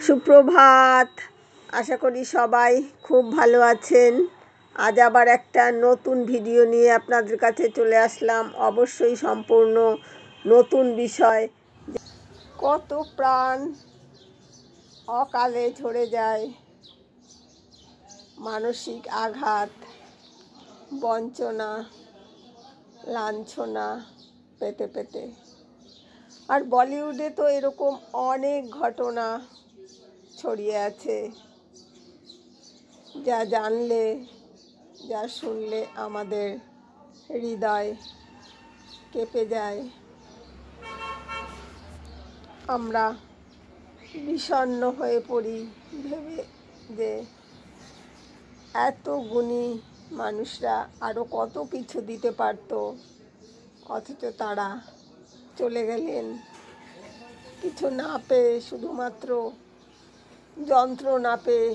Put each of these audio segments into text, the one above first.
সুপ্রভাত। আশা করি সবাই খুব ভালো আছেন। আজ আবার একটা নতুন ভিডিও নিয়ে আপনাদের কাছে চলে আসলাম। অবশ্যই সম্পূর্ণ নতুন বিষয়। কত প্রাণ অকালে ঝরে যায়, মানসিক আঘাত, বঞ্চনা, লাঞ্ছনা পেতে পেতে। আর বলিউডে তো এরকম অনেক ঘটনা ছড়িয়ে আছে, যা জানলে, যা শুনলে আমাদের হৃদয় কেঁপে যায়। আমরা বিষণ্ণ হয়ে পড়ি ভেবে যে এত গুণী মানুষরা আরও কত কিছু দিতে পারত, অথচ তারা চলে গেলেন কিছু না পেয়ে, শুধুমাত্র যন্ত্রণা পেয়ে,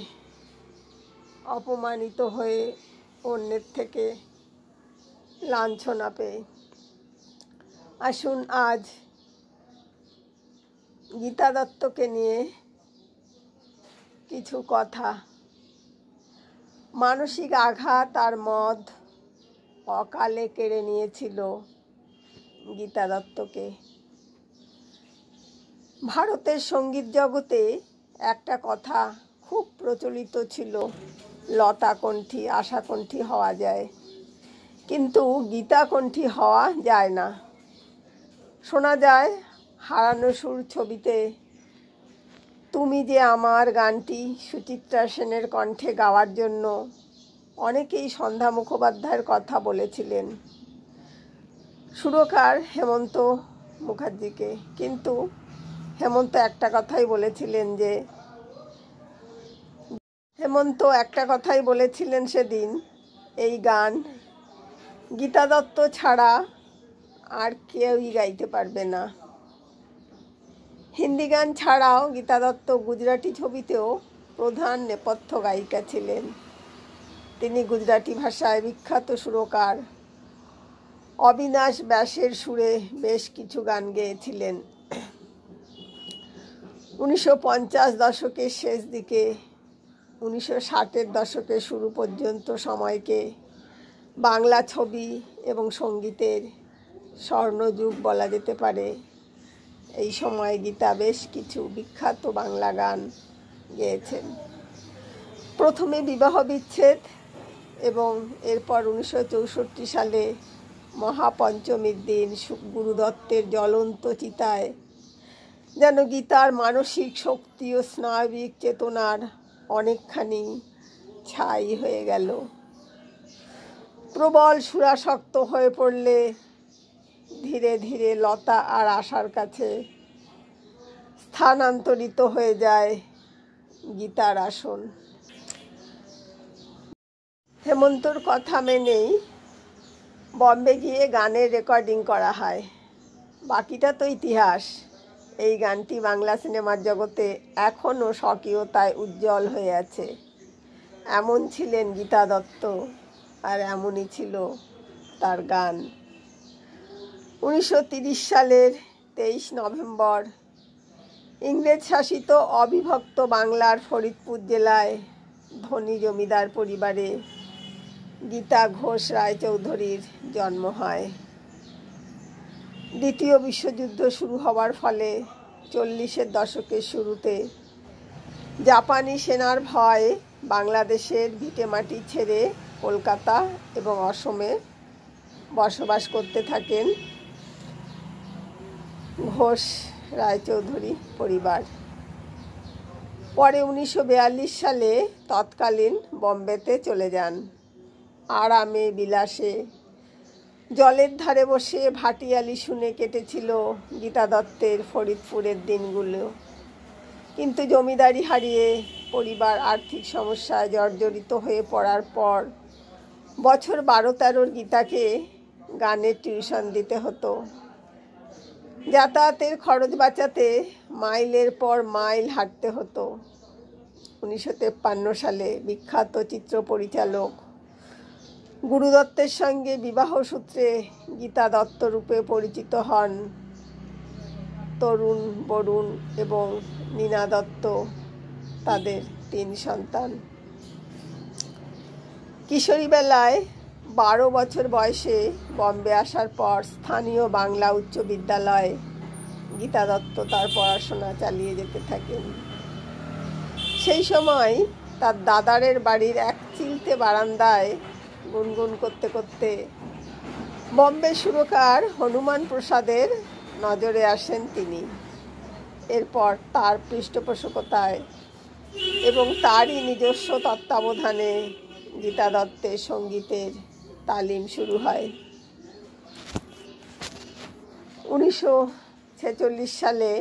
অপমানিত হয়ে, অন্যের থেকে লাঞ্ছনা পেয়ে। আসুন আজ গীতা দত্তকে নিয়ে কিছু কথা। মানসিক আঘাত আর মদ অকালে কেড়ে নিয়েছিল গীতা দত্তকে। ভারতের সঙ্গীত জগতে একটা কথা খুব প্রচলিত ছিল, লতা কণ্ঠী, আশা কণ্ঠী হওয়া যায়, কিন্তু গীতা কণ্ঠী হওয়া যায় না। শোনা যায় হারানো সুর ছবিতে তুমি যে আমার গানটি সুচিত্রা সেনের কণ্ঠে গাওয়ার জন্য অনেকেই সন্ধ্যা মুখোপাধ্যায়ের কথা বলেছিলেন, সুরকার হেমন্ত মুখার্জিকে। কিন্তু হেমন্ত একটা কথাই বলেছিলেন সেদিন, এই গান গীতা দত্ত ছাড়া আর কেউই গাইতে পারবে না। হিন্দি গান ছাড়াও গীতা দত্ত গুজরাটি ছবিতেও প্রধান নেপথ্য গায়িকা ছিলেন। তিনি গুজরাটি ভাষায় বিখ্যাত সুরকার অবিনাশ ব্যাসের সুরে বেশ কিছু গান গেয়েছিলেন। 1950 দশকের শেষ দিকে 1960-এর দশকের শুরু পর্যন্ত সময়কে বাংলা ছবি এবং সঙ্গীতের স্বর্ণযুগ বলা যেতে পারে। এই সময় গীতা বেশ কিছু বিখ্যাত বাংলা গান গেয়েছেন। প্রথমে বিবাহ বিচ্ছেদ এবং এরপর 1964 সালে মহাপঞ্চমীর দিন গুরুদত্তের জ্বলন্ত চিতায় যেন গীতার মানসিক শক্তি ও স্নায়বিক চেতনার অনেকখানি ছাই হয়ে গেল। প্রবল সুরাসক্ত হয়ে পড়লে ধীরে ধীরে লতা আর আশার কাছে স্থানান্তরিত হয়ে যায় গীতার আসন। হেমন্তর কথা মেনেই বম্বে গিয়ে গানের রেকর্ডিং করা হয়। বাকিটা তো ইতিহাস। এই গানটি বাংলা সিনেমার জগতে এখনও স্বকীয়তায় উজ্জ্বল হয়ে আছে। এমন ছিলেন গীতা দত্ত, আর এমনই ছিল তার গান। 1930 সালের 23 নভেম্বর ইংরেজ শাসিত অবিভক্ত বাংলার ফরিদপুর জেলায় ধনী জমিদার পরিবারে গীতা ঘোষ রায়চৌধুরীর জন্ম হয়। দ্বিতীয় বিশ্বযুদ্ধ শুরু হওয়ার ফলে 40-এর দশকের শুরুতে জাপানি সেনার ভয়ে বাংলাদেশের ভিটেমাটি ছেড়ে কলকাতা এবং অসমে বসবাস করতে থাকেন ঘোষ রায়চৌধুরী পরিবার। পরে 1942 সালে তৎকালীন বম্বেতে চলে যান। আরামে বিলাসে জলের ধারে বসে ভাটিয়ালি শুনে কেটেছিল গীতা দত্তের ফরিদপুরের দিনগুলো। কিন্তু জমিদারি হারিয়ে পরিবার আর্থিক সমস্যায় জর্জরিত হয়ে পড়ার পর বছর 12-13 গীতাকে গানের টিউশন দিতে হতো। যাতায়াতের খরচ বাঁচাতে মাইলের পর মাইল হাঁটতে হতো। 1953 সালে বিখ্যাত চিত্র পরিচালক গুরুদত্তের সঙ্গে বিবাহ সূত্রে গীতা দত্ত রূপে পরিচিত হন তরুণ বরুণ এবং নীনা দত্ত। তাদের 3 সন্তান। কিশোরীবেলায় 12 বছর বয়সে বম্বে আসার পর স্থানীয় বাংলা উচ্চ বিদ্যালয়ে গীতা দত্ত তার পড়াশোনা চালিয়ে যেতে থাকেন। সেই সময় তার দাদারের বাড়ির এক চিলতে বারান্দায় গুনগুন করতে করতে বম্বে সুরকার হনুমান প্রসাদের নজরে আসেন তিনি। এরপর তার পৃষ্ঠপোষকতায় এবং তারই নিজস্ব তত্ত্বাবধানে গীতা দত্তের সঙ্গীতের তালিম শুরু হয়। 1946 সালে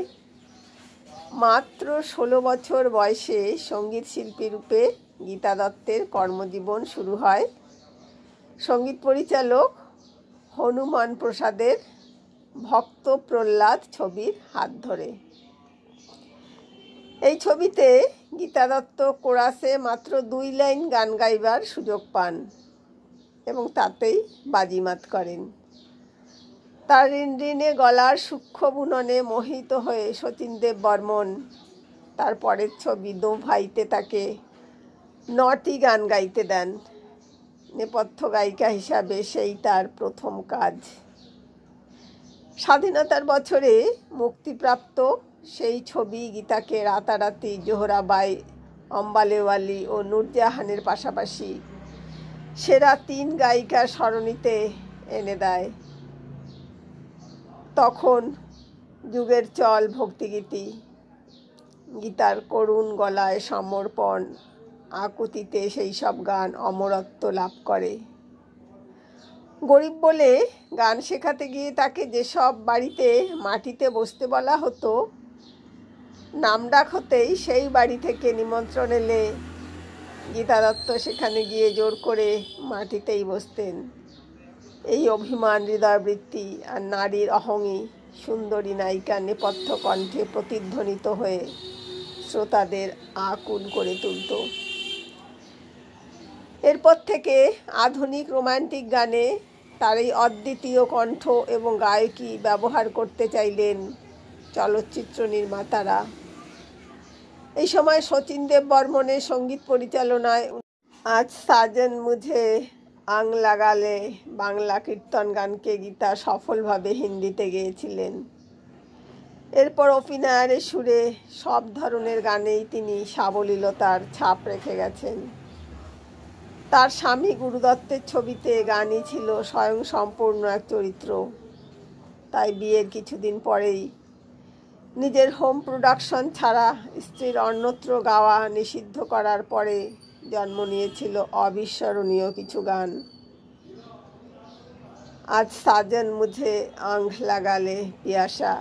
মাত্র 16 বছর বয়সে সঙ্গীত শিল্পী রূপে গীতা দত্তের কর্মজীবন শুরু হয় সঙ্গীত পরিচালক হনুমান প্রসাদের ভক্ত প্রহ্লাদ ছবির হাত ধরে। এই ছবিতে গীতা দত্ত কোরাসে মাত্র 2 লাইন গান গাইবার সুযোগ পান এবং তাতেই বাজিমাত করেন। তার রিনরিনে গলার সূক্ষ্ম বুননে মোহিত হয়ে শচীন দেব বর্মন তার পরের ছবি দো ভাইতে তাকে 9টি গান গাইতে দেন। নেপথ্য গায়িকা হিসাবে সেই তার প্রথম কাজ। স্বাধীনতার বছরে মুক্তিপ্রাপ্ত সেই ছবি গীতাকে রাতারাতি জোহরাবাই, অম্বালেওয়ালি ও নূরজাহানের পাশাপাশি সেরা 3 গায়িকার সরণিতে এনে দেয়। তখন যুগের চল ভক্তিগীতি গীতার করুণ গলায় সমর্পণ আকুতিতে সেই সব গান অমরত্ব লাভ করে। গরিব বলে গান শেখাতে গিয়ে তাকে যেসব বাড়িতে মাটিতে বসতে বলা হতো, নামডাক হতেই সেই বাড়ি থেকে নিমন্ত্রণ এলে গীতা দত্ত সেখানে গিয়ে জোর করে মাটিতেই বসতেন। এই অভিমান, হৃদয়বৃত্তি আর নারীর অহংই সুন্দরী নায়িকার নেপথ্য কণ্ঠে প্রতিধ্বনিত হয়ে শ্রোতাদের আকুল করে তুলত। এরপর থেকে আধুনিক রোমান্টিক গানে তার এই অদ্বিতীয় কণ্ঠ এবং গায়কী ব্যবহার করতে চাইলেন চলচ্চিত্র নির্মাতারা। এই সময় শচীন দেব বর্মনের সঙ্গীত পরিচালনায় আজ সাজন মুঝে আং লাগালে বাংলা কীর্তন গানকে গীতা সফলভাবে হিন্দিতে গেয়েছিলেন। এরপর অভিনয়ের সুরে সব ধরনের গানেই তিনি সাবলীলতার ছাপ রেখে গেছেন। তার স্বামী গুরুদত্তের ছবিতে গানই ছিল স্বয়ং সম্পূর্ণ এক চরিত্র। তাই বিয়ের কিছুদিন পরেই নিজের হোম প্রোডাকশন ছাড়া স্ত্রীর অন্যত্র গাওয়া নিষিদ্ধ করার পরে জন্ম নিয়েছিল অবিস্মরণীয় কিছু গান। আজ সাজন মুঝে আঁখ লাগালে পিয়াসা,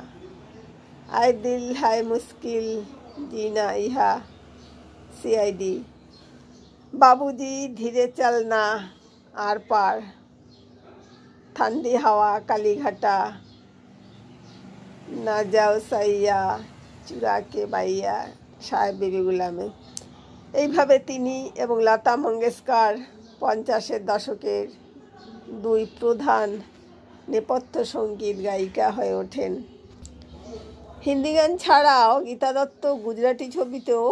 আয় দিল হায় মুশকিল জিনা ইহা, সিআইডি, বাবুজি ধীরে চলনা, আর পার, ঠান্ডি হাওয়া, কালীঘাটা, না যাও সাইয়া, চুরাকে বাইয়া, সাহেব বিবি গুলামে। এইভাবে তিনি এবং লতা মঙ্গেশকর 50-এর দশকের 2 প্রধান নেপথ্য সঙ্গীত গায়িকা হয়ে ওঠেন। হিন্দি গান ছাড়াও গীতা দত্ত গুজরাটি ছবিতেও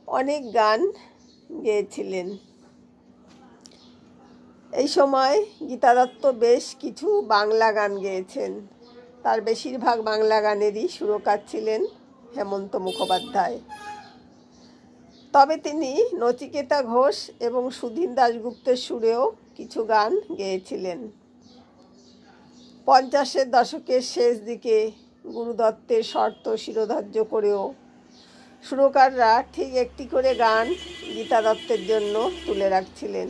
অনেক গান গেয়েছিলেন। এই সময় গীতা দত্ত বেশ কিছু বাংলা গান গেয়েছেন। তার বেশিরভাগ বাংলা গানেরই সুরকার ছিলেন হেমন্ত মুখোপাধ্যায়। তবে তিনি নচিকেতা ঘোষ এবং সুধীন দাশগুপ্তের সুরেও কিছু গান গেয়েছিলেন। 50-এর দশকের শেষ দিকে গুরুদত্তের শর্ত শিরোধার্য করেও সুরকাররা ঠিক একটি করে গান গীতা দত্তের জন্য তুলে রাখছিলেন।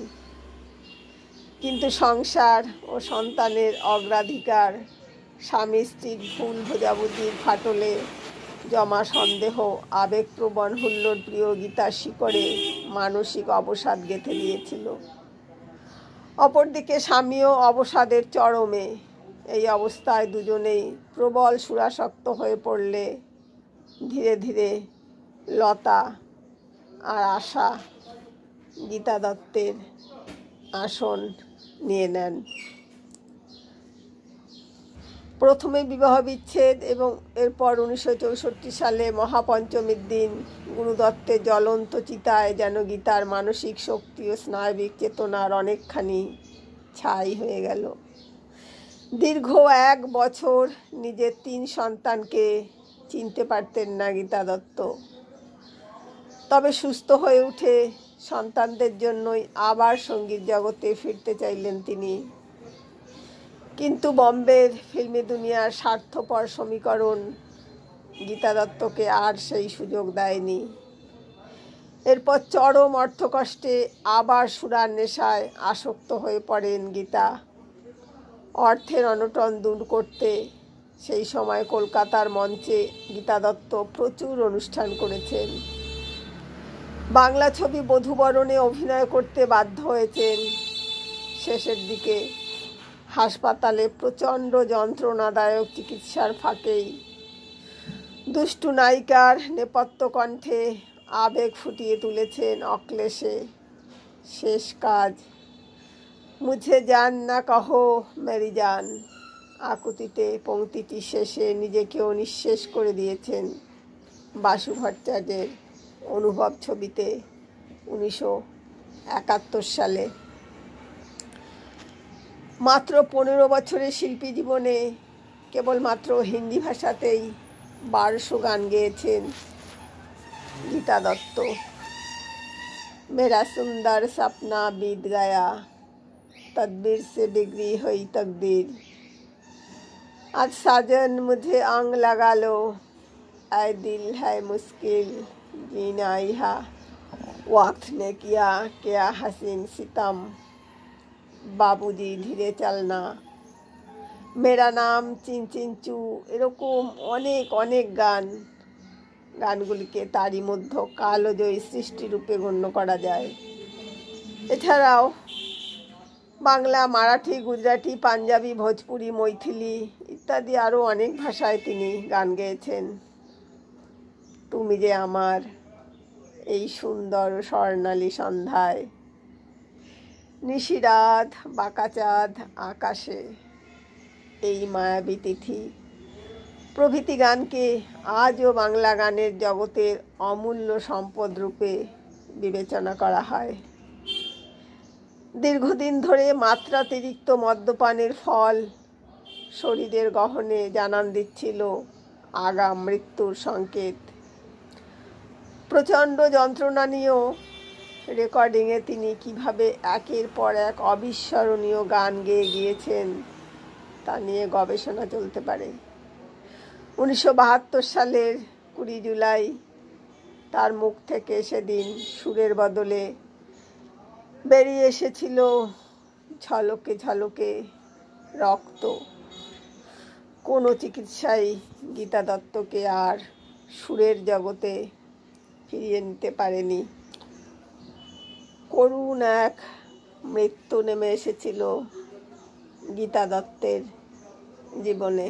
কিন্তু সংসার ও সন্তানের অগ্রাধিকার, স্বামী স্ত্রীর ভুল বোঝাবুঝির ফাটলে জমা সন্দেহ, আবেগপ্রবণ হুল্লোড় প্রিয় গীতার শিকড়ে মানসিক অবসাদ গেঁথে দিয়েছিল। অপরদিকে স্বামীও অবসাদের চরমে। এই অবস্থায় দুজনেই প্রবল সুরাসক্ত হয়ে পড়লে ধীরে ধীরে লতা আর আশা গীতা দত্তের আসন নিয়ে নেন। প্রথমে বিবাহ বিচ্ছেদ এবং এরপর 1964 সালে মহাপঞ্চমীর দিন গুরুদত্তের জ্বলন্ত চিতায় যেন গীতার মানসিক শক্তি ও স্নায়বিক চেতনার অনেকখানি ছাই হয়ে গেল। দীর্ঘ 1 বছর নিজের 3 সন্তানকে চিনতে পারতেন না গীতা দত্ত। তবে সুস্থ হয়ে উঠে সন্তানদের জন্যই আবার সঙ্গীত জগতে ফিরতে চাইলেন তিনি। কিন্তু বম্বের ফিল্মি দুনিয়ার স্বার্থপর সমীকরণ গীতা দত্তকে আর সেই সুযোগ দেয়নি। এরপর চরম অর্থকষ্টে আবার সুরার নেশায় আসক্ত হয়ে পড়েন গীতা। অর্থের অনটন দূর করতে সেই সময় কলকাতার মঞ্চে গীতা দত্ত প্রচুর অনুষ্ঠান করেছেন। বাংলা ছবি বধূবরণে অভিনয় করতে বাধ্য হয়েছেন। শেষের দিকে হাসপাতালে প্রচণ্ড যন্ত্রণাদায়ক চিকিৎসার ফাঁকেই দুষ্টু নায়িকার নেপথ্য কণ্ঠে আবেগ ফুটিয়ে তুলেছেন অক্লেশে শেষ কাজ মুঝে জান না কহো মেরি জান। আকুতিতে পংক্তিটি শেষে নিজেকেও নিঃশেষ করে দিয়েছেন বাসু ভট্টাচার্যের অনুভব ছবিতে 1971 সালে। মাত্র 15 বছরের শিল্পী জীবনে কেবলমাত্র হিন্দি ভাষাতেই 1200 গান গেয়েছেন গীতা দত্ত। মেরা সুন্দর সপনা बीत गया, तदबीर से बिगड़ी हुई तकदीर, आज साजन मुझे आंग लगा लो, ऐ दिल है मुश्किल जीना यहाँ, वक्त ने किया क्या हसीन सितम, বাবুজি ধীরে চলনা, মেরা নাম চিনচিনচু, এরকম অনেক গানগুলিকে তারই মধ্যে কালজয়ী সৃষ্টিরূপে গণ্য করা যায়। এছাড়াও বাংলা, মারাঠি, গুজরাটি, পাঞ্জাবি, ভোজপুরি, মৈথিলি ইত্যাদি আরও অনেক ভাষায় তিনি গান গেয়েছেন। তুমি যে আমার এই সুন্দর স্বর্ণালী সন্ধ্যায়, নিশিরাত, বাঁকাচাঁদ আকাশে, এই মায়াবী তিথি প্রভৃতি গানকে আজও বাংলা গানের জগতের অমূল্য সম্পদ রূপে বিবেচনা করা হয়। দীর্ঘদিন ধরে মাত্রাতিরিক্ত মদ্যপানের ফল শরীরের গহনে জানান দিচ্ছিল আগাম মৃত্যুর সংকেত। প্রচণ্ড যন্ত্রণা নিয়েও রেকর্ডিংয়ে তিনি কিভাবে একের পর এক অবিস্মরণীয় গান গেয়ে গিয়েছেন তা নিয়ে গবেষণা চলতে পারে। 1972 সালের 20 জুলাই তার মুখ থেকে সেদিন সুরের বদলে বেরিয়ে এসেছিল ঝলকে ঝলকে রক্ত। কোনো চিকিৎসাই গীতা দত্তকে আর সুরের জগতে ফিরিয়ে নিতে পারেনি। করুণ এক মৃত্যু নেমে এসেছিল গীতা দত্তের জীবনে।